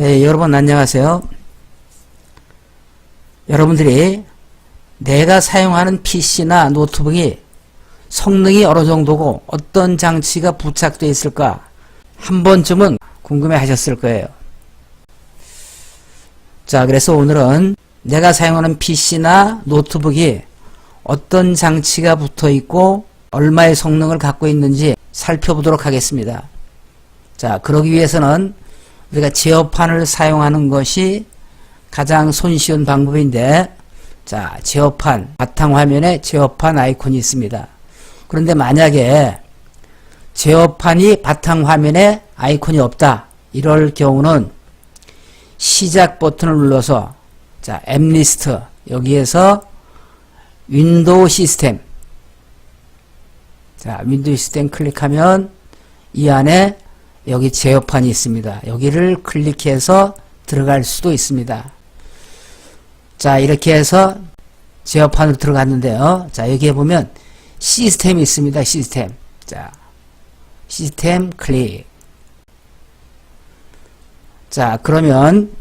네, 여러분 안녕하세요. 여러분들이 내가 사용하는 PC나 노트북이 성능이 어느 정도고 어떤 장치가 부착되어 있을까 한 번쯤은 궁금해 하셨을 거예요. 자, 그래서 오늘은 내가 사용하는 PC나 노트북이 어떤 장치가 붙어 있고 얼마의 성능을 갖고 있는지 살펴보도록 하겠습니다. 자, 그러기 위해서는 우리가 제어판을 사용하는 것이 가장 손쉬운 방법인데, 자, 제어판, 바탕화면에 제어판 아이콘이 있습니다. 그런데 만약에 제어판이 바탕화면에 아이콘이 없다, 이럴 경우는 시작 버튼을 눌러서, 자, 앱리스트, 여기에서 윈도우 시스템, 자, 윈도우 시스템 클릭하면 이 안에 여기 제어판이 있습니다. 여기를 클릭해서 들어갈 수도 있습니다. 자, 이렇게 해서 제어판으로 들어갔는데요. 자, 여기에 보면 시스템이 있습니다. 시스템. 자, 시스템 클릭. 자, 그러면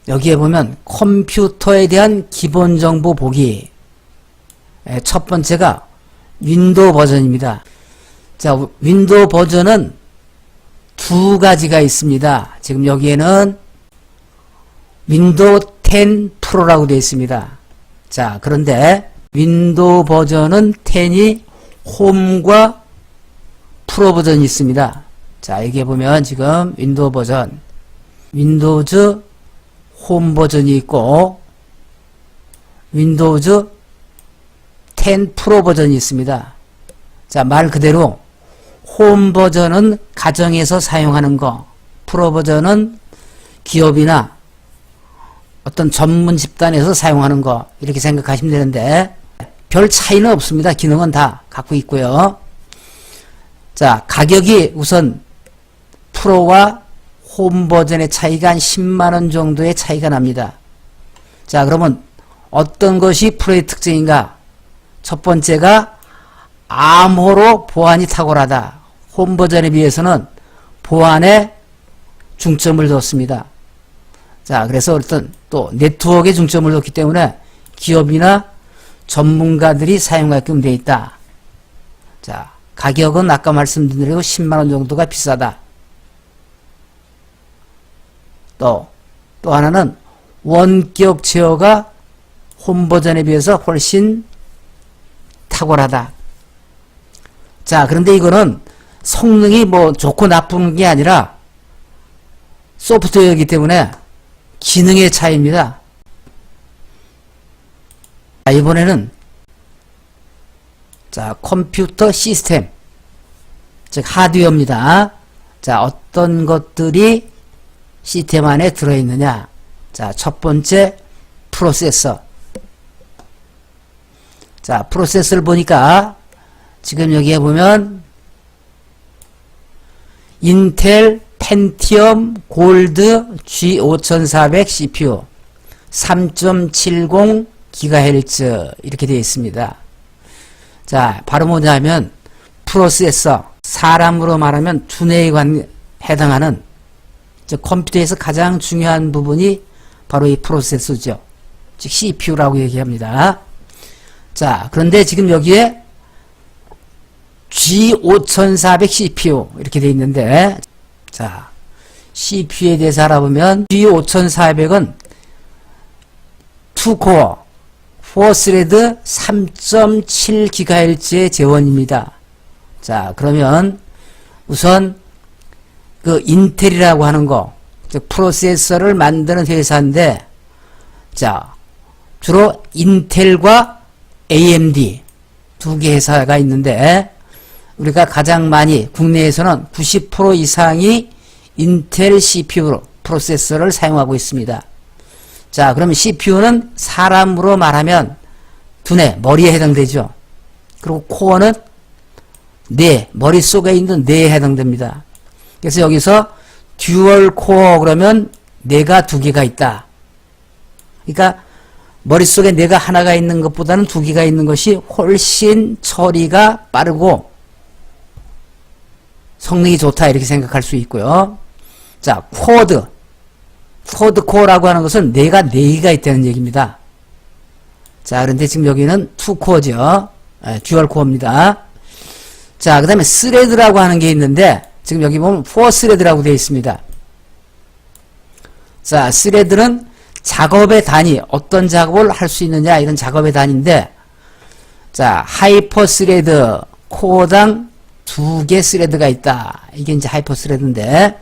여기에 보면 컴퓨터에 대한 기본 정보 보기. 첫 번째가 윈도우 버전입니다. 자, 윈도우 버전은 두 가지가 있습니다. 지금 여기에는 윈도우 10 프로라고 되어 있습니다. 자, 그런데 윈도우 버전은 10이 홈과 프로 버전이 있습니다. 자, 여기에 보면 지금 윈도우 버전, 윈도우즈 홈 버전이 있고 윈도우즈 10 프로 버전이 있습니다. 자, 말 그대로 홈 버전은 가정에서 사용하는 거, 프로 버전은 기업이나 어떤 전문 집단에서 사용하는 거, 이렇게 생각하시면 되는데 별 차이는 없습니다. 기능은 다 갖고 있고요. 자, 가격이 우선 프로와 홈 버전의 차이가 한 10만원 정도의 차이가 납니다. 자, 그러면 어떤 것이 프로의 특징인가? 첫 번째가 암호로 보안이 탁월하다. 홈 버전에 비해서는 보안에 중점을 뒀습니다. 자, 그래서 어떤 또 네트워크에 중점을 뒀기 때문에 기업이나 전문가들이 사용하게끔 되어 있다. 자, 가격은 아까 말씀드린 대로 10만원 정도가 비싸다. 또 하나는 원격 제어가 홈 버전에 비해서 훨씬 탁월하다. 자, 그런데 이거는 성능이 뭐 좋고 나쁜 게 아니라 소프트웨어이기 때문에 기능의 차이입니다. 자, 이번에는 자, 컴퓨터 시스템, 즉 하드웨어입니다. 자, 어떤 것들이 시스템 안에 들어있느냐. 자, 첫 번째 프로세서. 자, 프로세서를 보니까 지금 여기에 보면 인텔 펜티엄 골드 G5400 CPU 3.70 GHz 이렇게 되어 있습니다. 자, 바로 뭐냐면 프로세서, 사람으로 말하면 두뇌에 해당하는, 즉 컴퓨터에서 가장 중요한 부분이 바로 이 프로세서죠. 즉 CPU라고 얘기합니다. 자, 그런데 지금 여기에 G5400 CPU 이렇게 되어 있는데, 자, CPU에 대해서 알아보면 G5400은 2코어 4스레드 3.7 GHz의 재원입니다. 자, 그러면 우선 그 인텔이라고 하는 거, 즉 프로세서를 만드는 회사인데, 자, 주로 인텔과 AMD 두 개 회사가 있는데, 우리가 가장 많이 국내에서는 90% 이상이 인텔 CPU 프로세서를 사용하고 있습니다. 자, 그러면 CPU는 사람으로 말하면 두뇌, 머리에 해당되죠. 그리고 코어는 뇌, 머릿속에 있는 뇌에 해당됩니다. 그래서 여기서 듀얼 코어 그러면 뇌가 두 개가 있다. 그러니까 머릿속에 뇌가 하나가 있는 것보다는 두 개가 있는 것이 훨씬 처리가 빠르고 성능이 좋다 이렇게 생각할 수 있고요. 자, 쿼드 코어라고 하는 것은 뇌가 4개가 있다는 얘기입니다. 자, 그런데 지금 여기는 2코어죠. 듀얼 코어입니다. 자, 그 다음에 스레드라고 하는 게 있는데 지금 여기 보면 4스레드라고 되어 있습니다. 자, 스레드는 작업의 단위, 어떤 작업을 할 수 있느냐 이런 작업의 단위인데, 자, 하이퍼 스레드 코어당 2개 스레드가 있다. 이게 이제 하이퍼 스레드인데,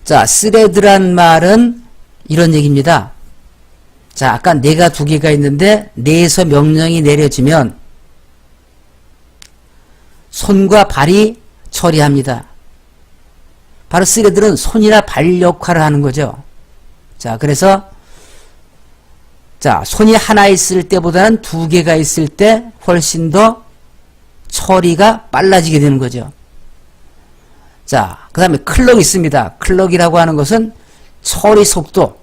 자, 스레드란 말은 이런 얘기입니다. 자, 아까 뇌가 2개가 있는데 뇌에서 명령이 내려지면 손과 발이 처리합니다. 바로 스레드는 손이나 발 역할을 하는 거죠. 자, 그래서 자, 손이 하나 있을 때보다는 2개가 있을 때 훨씬 더 처리가 빨라지게 되는 거죠. 자, 그 다음에 클럭이 있습니다. 클럭이라고 하는 것은 처리 속도.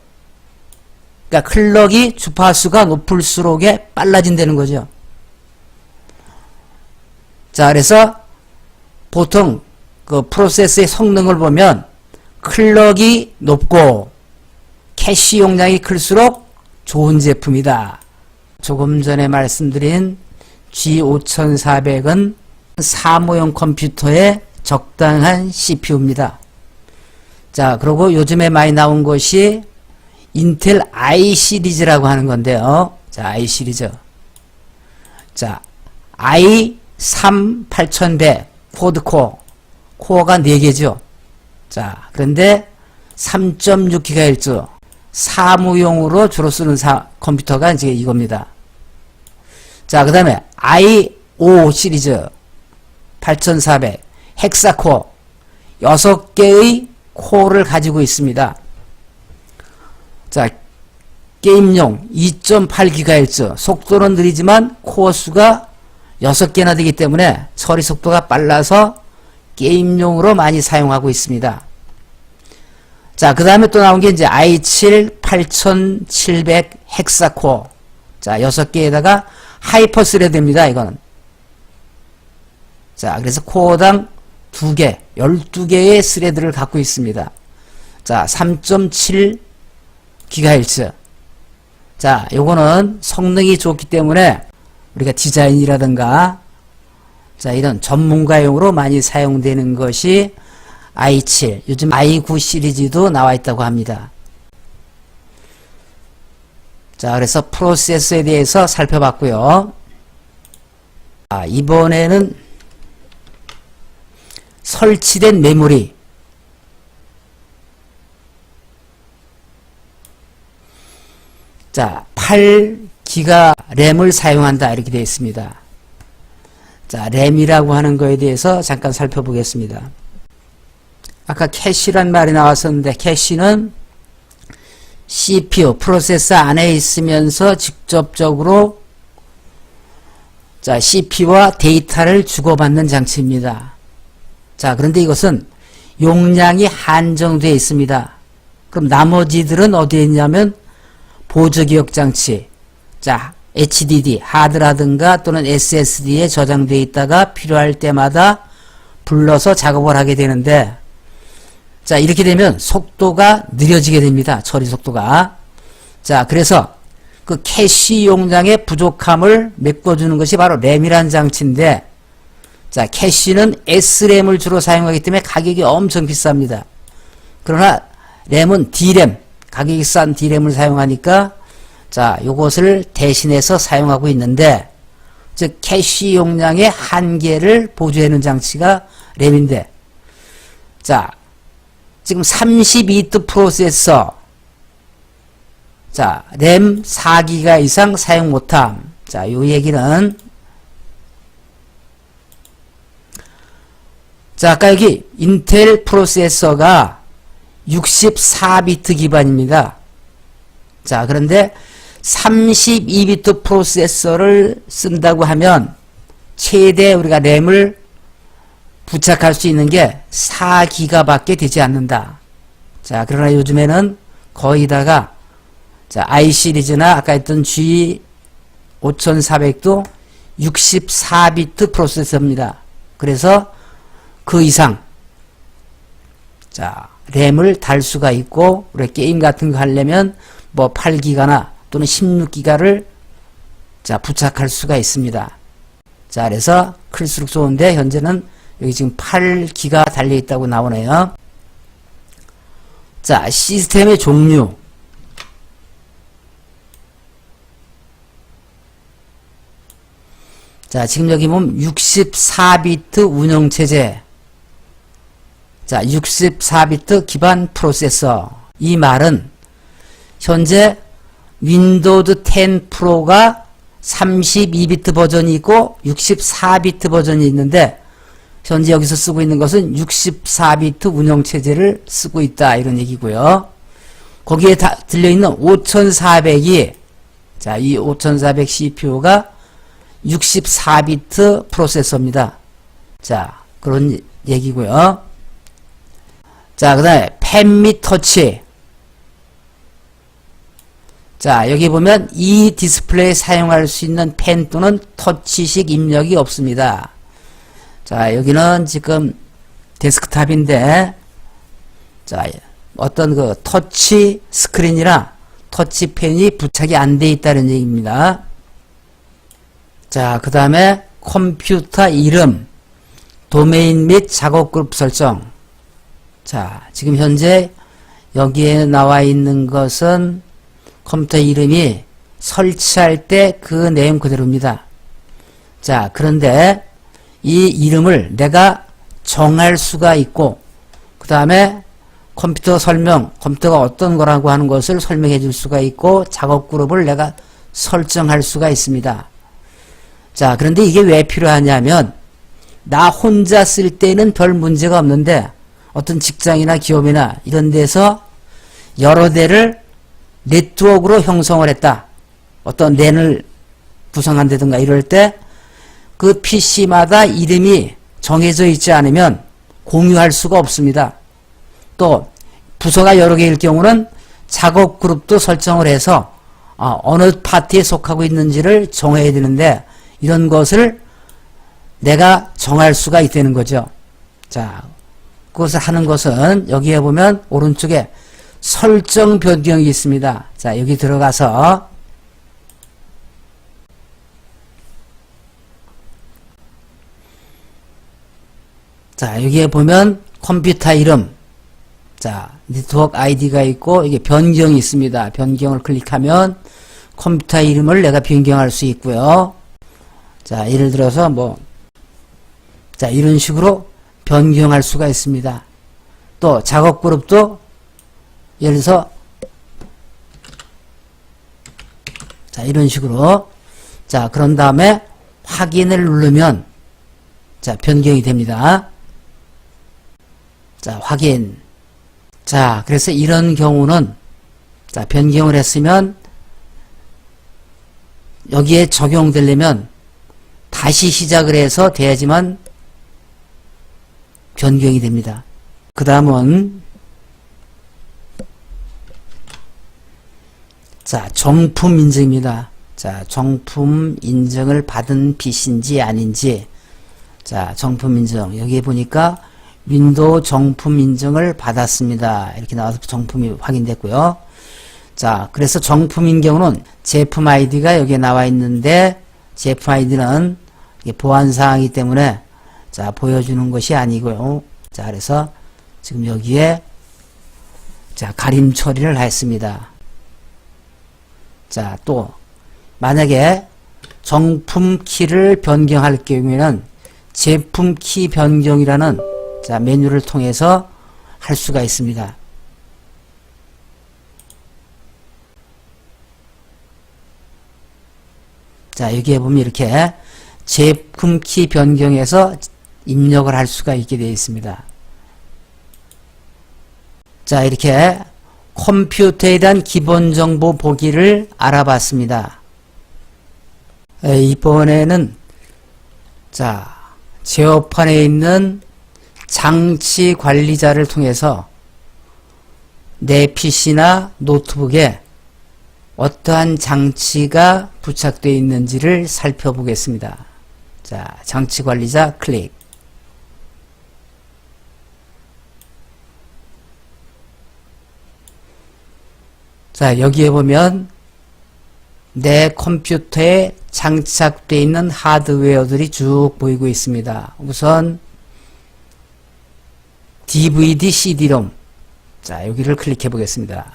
그러니까 클럭이 주파수가 높을수록에 빨라진다는 거죠. 자, 그래서 보통 그 프로세스의 성능을 보면 클럭이 높고 캐시 용량이 클수록 좋은 제품이다. 조금 전에 말씀드린 G5400은 사무용 컴퓨터의 적당한 CPU입니다. 자, 그리고 요즘에 많이 나온 것이 인텔 i 시리즈라고 하는 건데요. 자, i 시리즈. 자, i3 8100 쿼드코어. 코어가 4개죠. 자, 그런데 3.6GHz 사무용으로 주로 쓰는 컴퓨터가 이제 이겁니다. 자, 그 다음에 i5 시리즈 8400 헥사코어 6개의 코어를 가지고 있습니다. 자, 게임용 2.8GHz 속도는 느리지만 코어 수가 6개나 되기 때문에 처리 속도가 빨라서 게임용으로 많이 사용하고 있습니다. 자, 그 다음에 또 나온 게 이제 i7 8700 헥사코어. 자, 6개에다가 하이퍼 스레드입니다, 이거는. 자, 그래서 코어당 2개, 12개의 스레드를 갖고 있습니다. 자, 3.7GHz. 자, 요거는 성능이 좋기 때문에 우리가 디자인이라든가 자, 이런 전문가용으로 많이 사용되는 것이 i7, 요즘 i9 시리즈도 나와 있다고 합니다. 자, 그래서 프로세서에 대해서 살펴봤고요. 아, 이번에는 설치된 메모리. 자, 8기가 램을 사용한다 이렇게 되어 있습니다. 자, 램이라고 하는 거에 대해서 잠깐 살펴보겠습니다. 아까 캐시란 말이 나왔었는데 캐시는 CPU, 프로세서 안에 있으면서 직접적으로 자, CPU와 데이터를 주고받는 장치입니다. 자, 그런데 이것은 용량이 한정되어 있습니다. 그럼 나머지들은 어디에 있냐면 보조기억 장치, 자, HDD, 하드라든가 또는 SSD에 저장되어 있다가 필요할 때마다 불러서 작업을 하게 되는데, 자, 이렇게 되면 속도가 느려지게 됩니다. 처리 속도가. 자, 그래서 그 캐시 용량의 부족함을 메꿔주는 것이 바로 램이라는 장치인데, 자, 캐시는 SRAM을 주로 사용하기 때문에 가격이 엄청 비쌉니다. 그러나 램은 D램, 가격이 싼 D램을 사용하니까 자, 요것을 대신해서 사용하고 있는데, 즉 캐시 용량의 한계를 보조해주는 장치가 램인데, 자, 지금 32비트 프로세서, 자, 램 4기가 이상 사용 못함. 자, 요 얘기는, 자, 아까 여기 인텔 프로세서가 64비트 기반입니다. 자, 그런데 32비트 프로세서를 쓴다고 하면 최대 우리가 램을 부착할 수 있는 게 4기가 밖에 되지 않는다. 자, 그러나 요즘에는 거의 다가 자, i 시리즈나 아까 했던 G5400도 64비트 프로세서입니다. 그래서 그 이상 자, 램을 달 수가 있고, 우리 게임 같은 거 하려면 뭐 8기가나 또는 16기가를 자, 부착할 수가 있습니다. 자, 그래서 클수록 좋은데 현재는 여기 지금 8기가 달려 있다고 나오네요. 자, 시스템의 종류. 자, 지금 여기 보면 64비트 운영체제. 자, 64비트 기반 프로세서. 이 말은 현재 윈도우즈 10 프로가 32비트 버전이 있고 64비트 버전이 있는데 현재 여기서 쓰고 있는 것은 64비트 운영체제를 쓰고 있다 이런 얘기고요. 거기에 다 들려있는 5400이 자, 이 5400 CPU가 64비트 프로세서입니다. 자, 그런 얘기고요. 자, 그 다음에 펜 및 터치. 자, 여기 보면 이 디스플레이에 사용할 수 있는 펜 또는 터치식 입력이 없습니다. 자, 여기는 지금 데스크탑인데, 자, 어떤 그 터치 스크린이나 터치 펜이 부착이 안 돼 있다는 얘기입니다. 자, 그 다음에 컴퓨터 이름, 도메인 및 작업 그룹 설정. 자, 지금 현재 여기에 나와 있는 것은 컴퓨터 이름이 설치할 때 그 내용 그대로입니다. 자, 그런데 이 이름을 내가 정할 수가 있고, 그 다음에 컴퓨터 설명, 컴퓨터가 어떤 거라고 하는 것을 설명해 줄 수가 있고, 작업 그룹을 내가 설정할 수가 있습니다. 자, 그런데 이게 왜 필요하냐면, 나 혼자 쓸 때는 별 문제가 없는데, 어떤 직장이나 기업이나 이런 데서 여러 대를 네트워크로 형성을 했다. 어떤 랜을 구성한다든가 이럴 때 그 PC마다 이름이 정해져 있지 않으면 공유할 수가 없습니다. 또 부서가 여러 개일 경우는 작업 그룹도 설정을 해서 어느 파트에 속하고 있는지를 정해야 되는데 이런 것을 내가 정할 수가 있다는 거죠. 자, 그것을 하는 것은 여기에 보면 오른쪽에 설정 변경이 있습니다. 자, 여기 들어가서 자, 여기에 보면 컴퓨터 이름, 자, 네트워크 아이디가 있고 이게 변경이 있습니다. 변경을 클릭하면 컴퓨터 이름을 내가 변경할 수 있고요. 자, 예를 들어서 뭐 자, 이런 식으로 변경할 수가 있습니다. 또 작업 그룹도 예를 들어서 자, 이런 식으로 자, 그런 다음에 확인을 누르면 자, 변경이 됩니다. 자, 확인. 자, 그래서 이런 경우는 자, 변경을 했으면 여기에 적용되려면 다시 시작을 해서 돼야지만 변경이 됩니다. 그 다음은 자, 정품 인증입니다. 자, 정품 인증을 받은 PC인지 아닌지. 자, 정품 인증. 여기 보니까 윈도우 정품 인증을 받았습니다. 이렇게 나와서 정품이 확인됐고요. 자, 그래서 정품인 경우는 제품 아이디가 여기에 나와 있는데 제품 아이디는 보안사항이기 때문에 자, 보여주는 것이 아니고요. 자, 그래서 지금 여기에 자, 가림 처리를 했습니다. 자, 또 만약에 정품 키를 변경할 경우에는 제품 키 변경이라는 자, 메뉴를 통해서 할 수가 있습니다. 자, 여기에 보면 이렇게 제품 키 변경해서 입력을 할 수가 있게 되어 있습니다. 자, 이렇게 컴퓨터에 대한 기본 정보 보기를 알아봤습니다. 이번에는 자, 제어판에 있는 장치 관리자를 통해서 내 PC나 노트북에 어떠한 장치가 부착되어 있는지를 살펴보겠습니다. 자, 장치 관리자 클릭. 자, 여기에 보면 내 컴퓨터에 장착되어 있는 하드웨어들이 쭉 보이고 있습니다. 우선 DVD, CD-ROM. 자, 여기를 클릭해 보겠습니다.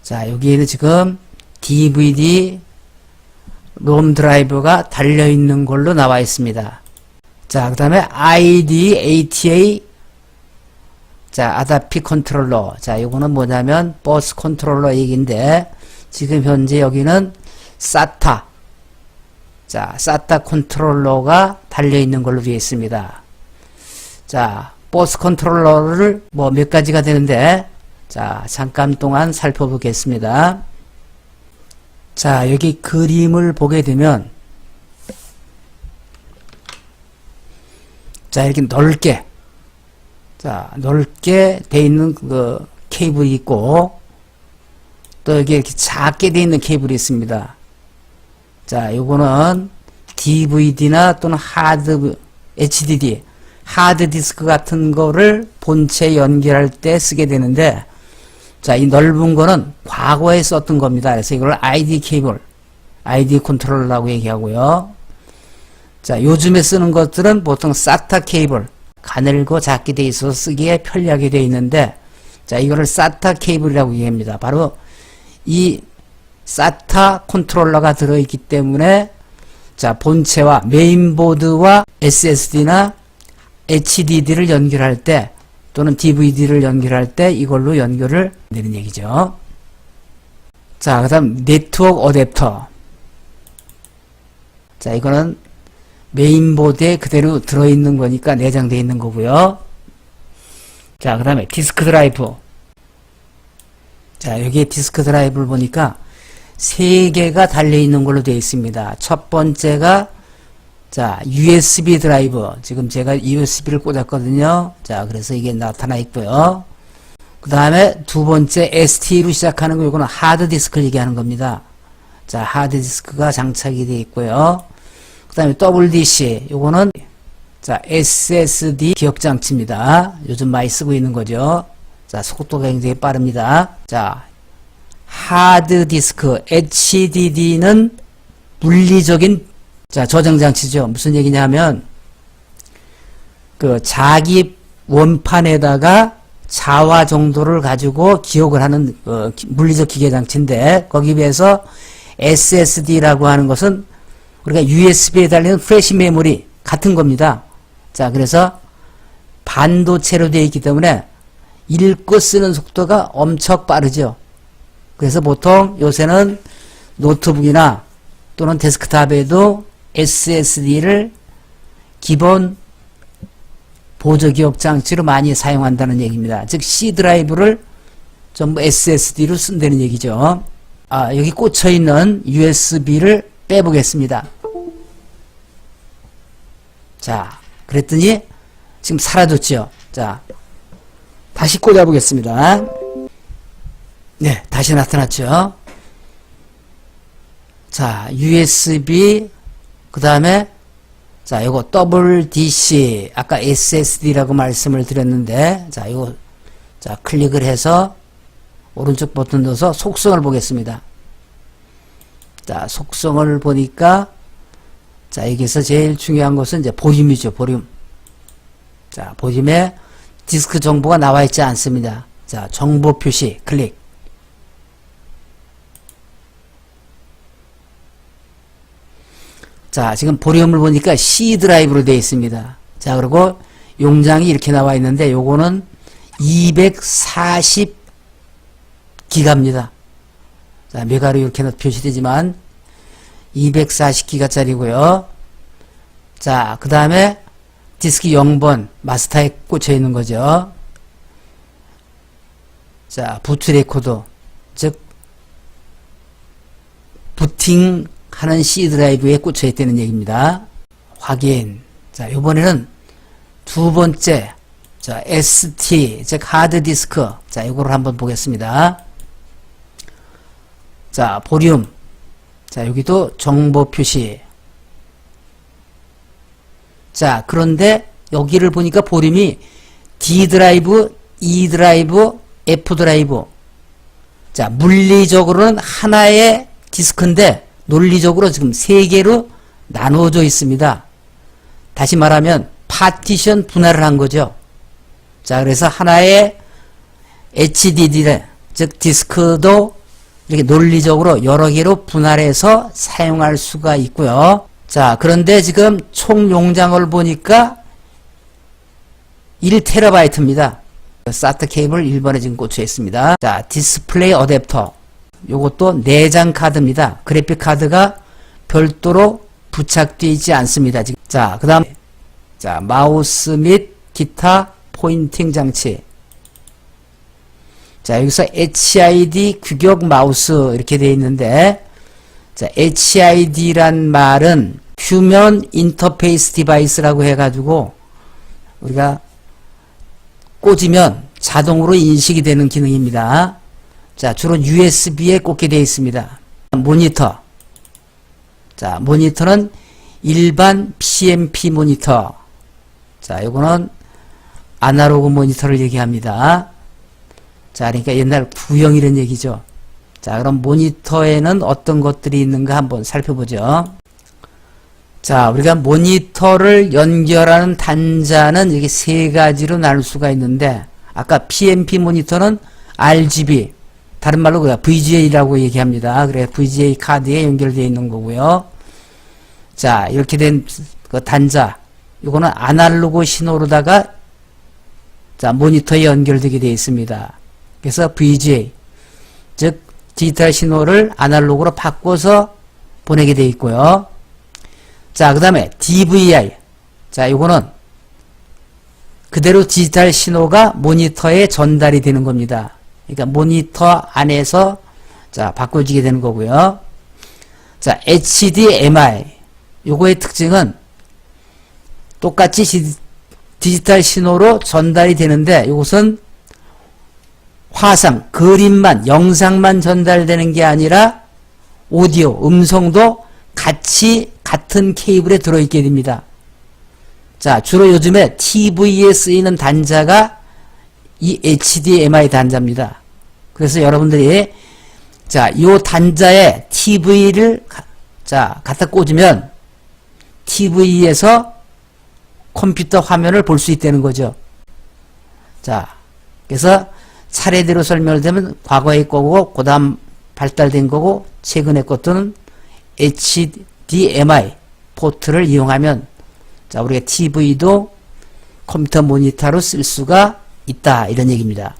자, 여기에는 지금 DVD, 롬 드라이브가 달려있는 걸로 나와 있습니다. 자, 그 다음에 ID, ATA, 자, 아다피 컨트롤러. 자, 이거는 뭐냐면 버스 컨트롤러 얘기인데 지금 현재 여기는 SATA. 자, SATA 컨트롤러가 달려있는 걸로 되어 있습니다. 자, 버스 컨트롤러를 뭐 몇 가지가 되는데 자, 잠깐 동안 살펴보겠습니다. 자, 여기 그림을 보게 되면 자, 이렇게 넓게 자, 넓게 돼 있는 그 케이블이 있고 또 여기 이렇게 작게 돼 있는 케이블이 있습니다. 자, 요거는 DVD나 또는 HDD, 하드디스크 같은 거를 본체에 연결할 때 쓰게 되는데 자, 이 넓은 거는 과거에 썼던 겁니다. 그래서 이걸 ID 케이블, ID 컨트롤러라고 얘기하고요. 자, 요즘에 쓰는 것들은 보통 SATA 케이블, 가늘고 작게 돼 있어서 쓰기에 편리하게 돼 있는데 자, 이거를 SATA 케이블이라고 얘기합니다. 바로 이 SATA 컨트롤러가 들어있기 때문에 자, 본체와 메인보드와 SSD나 HDD를 연결할 때 또는 DVD를 연결할 때 이걸로 연결을 되는 얘기죠. 자, 그 다음 네트워크 어댑터. 자, 이거는 메인보드에 그대로 들어있는 거니까 내장되어 있는 거고요. 자, 그 다음에 디스크 드라이브. 자, 여기에 디스크 드라이브를 보니까 3개가 달려있는 걸로 되어 있습니다. 첫 번째가 자, USB 드라이브. 지금 제가 USB를 꽂았거든요. 자, 그래서 이게 나타나 있고요. 그 다음에 두 번째 ST로 시작하는 거, 이거는 하드디스크를 얘기하는 겁니다. 자, 하드디스크가 장착이 되어 있고요. 그 다음에 WDC, 요거는 자, SSD 기억장치입니다. 요즘 많이 쓰고 있는 거죠. 자, 속도가 굉장히 빠릅니다. 자, 하드디스크, HDD는 물리적인 자, 저장장치죠. 무슨 얘기냐 하면 그 자기 원판에다가 자화 정도를 가지고 기억을 하는 물리적 기계장치인데 거기에 비해서 SSD라고 하는 것은 우리가 USB에 달리는 플래시 메모리 같은 겁니다. 자, 그래서 반도체로 되어 있기 때문에 읽고 쓰는 속도가 엄청 빠르죠. 그래서 보통 요새는 노트북이나 또는 데스크탑에도 SSD를 기본 보조기억 장치로 많이 사용한다는 얘기입니다. 즉 C 드라이브를 전부 SSD로 쓴다는 얘기죠. 아, 여기 꽂혀 있는 USB를 빼보겠습니다. 자, 그랬더니 지금 사라졌죠. 자, 다시 꽂아보겠습니다. 네, 다시 나타났죠. 자, USB 그 다음에 자, 요거 WDC 아까 SSD라고 말씀을 드렸는데 자, 요거 자, 클릭을 해서 오른쪽 버튼 넣어서 속성을 보겠습니다. 자, 속성을 보니까 자, 여기서 제일 중요한 것은 이제 볼륨이죠. 볼륨. 자, 볼륨에 디스크 정보가 나와 있지 않습니다. 자, 정보 표시 클릭. 자, 지금 볼륨을 보니까 C 드라이브로 되어 있습니다. 자, 그리고 용량이 이렇게 나와 있는데 요거는 240기가입니다. 자, 메가로 이렇게 표시되지만 240기가짜리고요. 자, 그 다음에 디스크 0번 마스터에 꽂혀 있는 거죠. 자, 부트 레코더, 즉 부팅 하는 C 드라이브에 꽂혀 있다는 얘기입니다. 확인. 자, 요번에는 두 번째, 자, ST, 즉 하드디스크. 자, 요거를 한번 보겠습니다. 자, 볼륨. 자, 여기도 정보 표시. 자, 그런데 여기를 보니까 볼륨이 D 드라이브, E 드라이브, F 드라이브. 자, 물리적으로는 하나의 디스크인데 논리적으로 지금 세 개로 나누어져 있습니다. 다시 말하면 파티션 분할을 한 거죠. 자, 그래서 하나의 HDD, 즉 디스크도 이렇게 논리적으로 여러 개로 분할해서 사용할 수가 있고요. 자, 그런데 지금 총 용량을 보니까 1TB입니다. SATA 케이블 1번에 지금 꽂혀 있습니다. 자, 디스플레이 어댑터. 요것도 내장 카드입니다. 그래픽 카드가 별도로 부착되어 있지 않습니다. 자, 그 다음, 자, 마우스 및 기타 포인팅 장치. 자, 여기서 HID 규격 마우스 이렇게 되어 있는데, 자, HID란 말은 휴먼 인터페이스 디바이스라고 해가지고 우리가 꽂으면 자동으로 인식이 되는 기능입니다. 자, 주로 USB에 꽂게 되어 있습니다. 모니터. 자, 모니터는 일반 PMP 모니터. 자, 요거는 아날로그 모니터를 얘기합니다. 자, 그러니까 옛날 구형이란 얘기죠. 자, 그럼 모니터에는 어떤 것들이 있는가 한번 살펴보죠. 자, 우리가 모니터를 연결하는 단자는 이렇게 세 가지로 나눌 수가 있는데, 아까 PMP 모니터는 RGB, 다른 말로 그냥 VGA라고 얘기합니다. 그래, VGA 카드에 연결되어 있는 거고요. 자, 이렇게 된 그 단자, 이거는 아날로그 신호로다가 자, 모니터에 연결되게 되어 있습니다. 그래서 VGA, 즉 디지털 신호를 아날로그로 바꿔서 보내게 되어 있고요. 자, 그 다음에 DVI. 자, 이거는 그대로 디지털 신호가 모니터에 전달이 되는 겁니다. 그러니까 모니터 안에서 자, 바꿔지게 되는 거고요. 자, HDMI. 요거의 특징은 똑같이 디지털 신호로 전달이 되는데, 이것은 화상, 그림만, 영상만 전달되는 게 아니라 오디오, 음성도 같이 같은 케이블에 들어있게 됩니다. 자, 주로 요즘에 TV에 쓰이는 단자가 이 HDMI 단자입니다. 그래서 여러분들이 자, 요 단자에 TV를 자, 갖다 꽂으면 TV에서 컴퓨터 화면을 볼 수 있다는 거죠. 자, 그래서 차례대로 설명을 되면 과거의 거고, 그 다음 발달된 거고, 최근의 것들은 HDMI 포트를 이용하면, 자, 우리가 TV도 컴퓨터 모니터로 쓸 수가 있다. 이런 얘기입니다.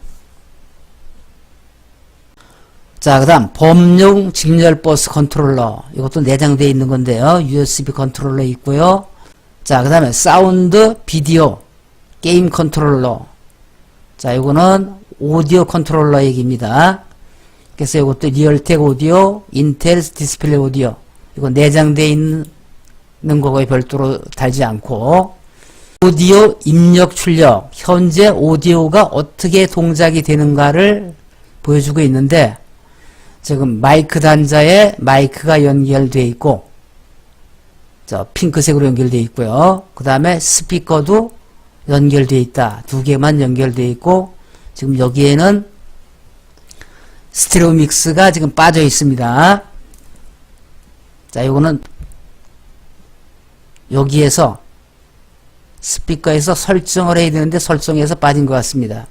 자, 그 다음, 범용 직렬 버스 컨트롤러. 이것도 내장되어 있는 건데요. USB 컨트롤러 있고요. 자, 그 다음에 사운드, 비디오, 게임 컨트롤러. 자, 이거는 오디오 컨트롤러 얘기입니다. 그래서 이것도 리얼텍 오디오, 인텔 디스플레이 오디오. 이거 내장되어 있는 거고요. 별도로 달지 않고. 오디오 입력 출력. 현재 오디오가 어떻게 동작이 되는가를 보여주고 있는데, 지금 마이크 단자에 마이크가 연결되어 있고, 자, 핑크색으로 연결되어 있고요. 그 다음에 스피커도 연결되어 있다. 두 개만 연결되어 있고, 지금 여기에는 스테레오 믹스가 지금 빠져 있습니다. 자, 요거는 여기에서 스피커에서 설정을 해야 되는데 설정에서 빠진 것 같습니다.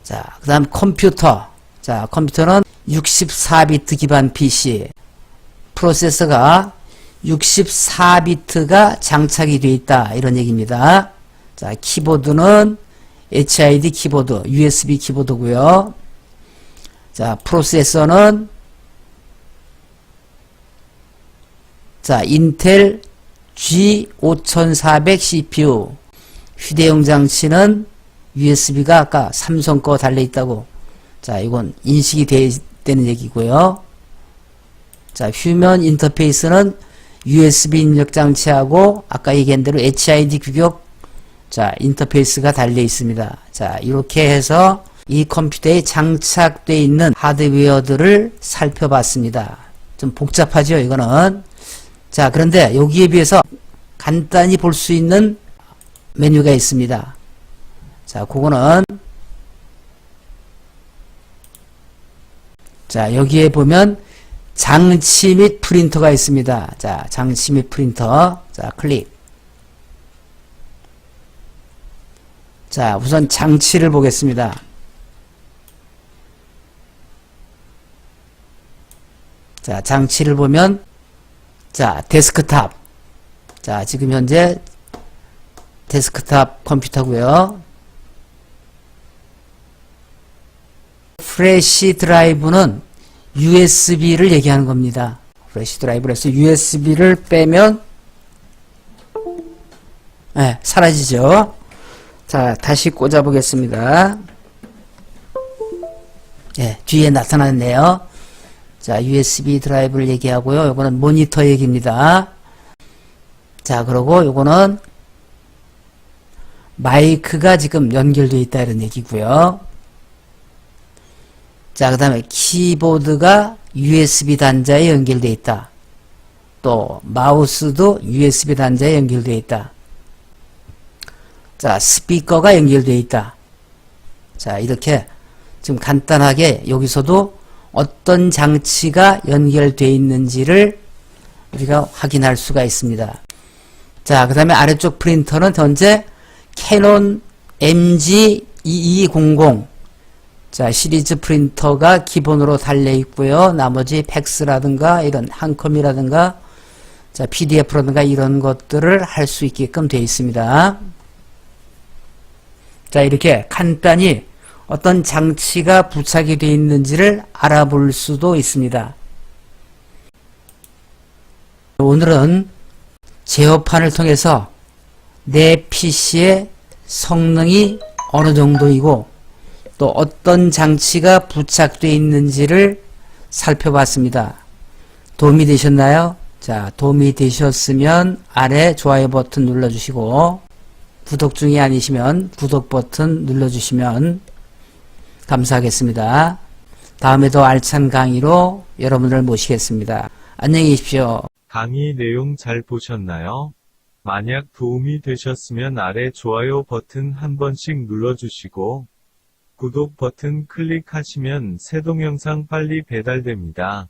자, 그 다음 컴퓨터. 자, 컴퓨터는 64비트 기반 PC. 프로세서가 64비트가 장착이 되어 있다. 이런 얘기입니다. 자, 키보드는 HID 키보드, USB 키보드고요. 자, 프로세서는 자, 인텔 G5400 CPU. 휴대용 장치는 USB가 아까 삼성 거 달려있다고. 자, 이건 인식이 되는 얘기고요. 자, 휴먼 인터페이스는 USB 입력 장치하고 아까 얘기한 대로 HID 규격 자, 인터페이스가 달려 있습니다. 자, 이렇게 해서 이 컴퓨터에 장착되어 있는 하드웨어들을 살펴봤습니다. 좀 복잡하죠, 이거는. 자, 그런데 여기에 비해서 간단히 볼 수 있는 메뉴가 있습니다. 자, 그거는 자, 여기에 보면 장치 및 프린터가 있습니다. 자, 장치 및 프린터. 자, 클릭. 자, 우선 장치를 보겠습니다. 자, 장치를 보면 자, 데스크탑. 자, 지금 현재 데스크탑 컴퓨터고요. 플래시 드라이브는 USB를 얘기하는 겁니다. 플래시 드라이브에서 USB를 빼면 네, 사라지죠. 자, 다시 꽂아 보겠습니다. 네, 뒤에 나타났네요. 자, USB 드라이브를 얘기하고요. 요거는 모니터 얘기입니다. 자, 그리고 요거는 마이크가 지금 연결되어 있다 이런 얘기고요. 자, 그 다음에 키보드가 USB 단자에 연결되어 있다. 또 마우스도 USB 단자에 연결되어 있다. 자, 스피커가 연결되어 있다. 자, 이렇게 지금 간단하게 여기서도 어떤 장치가 연결되어 있는지를 우리가 확인할 수가 있습니다. 자, 그 다음에 아래쪽 프린터는 현재 캐논 MG2200 자, 시리즈 프린터가 기본으로 달려 있고요. 나머지 팩스라든가 이런 한컴이라든가 자, PDF라든가 이런 것들을 할 수 있게끔 되어 있습니다. 자, 이렇게 간단히 어떤 장치가 부착이 되어 있는지를 알아볼 수도 있습니다. 오늘은 제어판을 통해서 내 PC의 성능이 어느 정도이고 또 어떤 장치가 부착되어 있는지를 살펴봤습니다. 도움이 되셨나요? 자, 도움이 되셨으면 아래 좋아요 버튼 눌러주시고 구독 중이 아니시면 구독 버튼 눌러주시면 감사하겠습니다. 다음에도 알찬 강의로 여러분을 모시겠습니다. 안녕히 계십시오. 강의 내용 잘 보셨나요? 만약 도움이 되셨으면 아래 좋아요 버튼 한 번씩 눌러주시고 구독 버튼 클릭하시면 새 동영상 빨리 배달됩니다.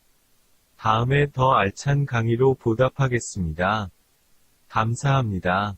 다음에 더 알찬 강의로 보답하겠습니다. 감사합니다.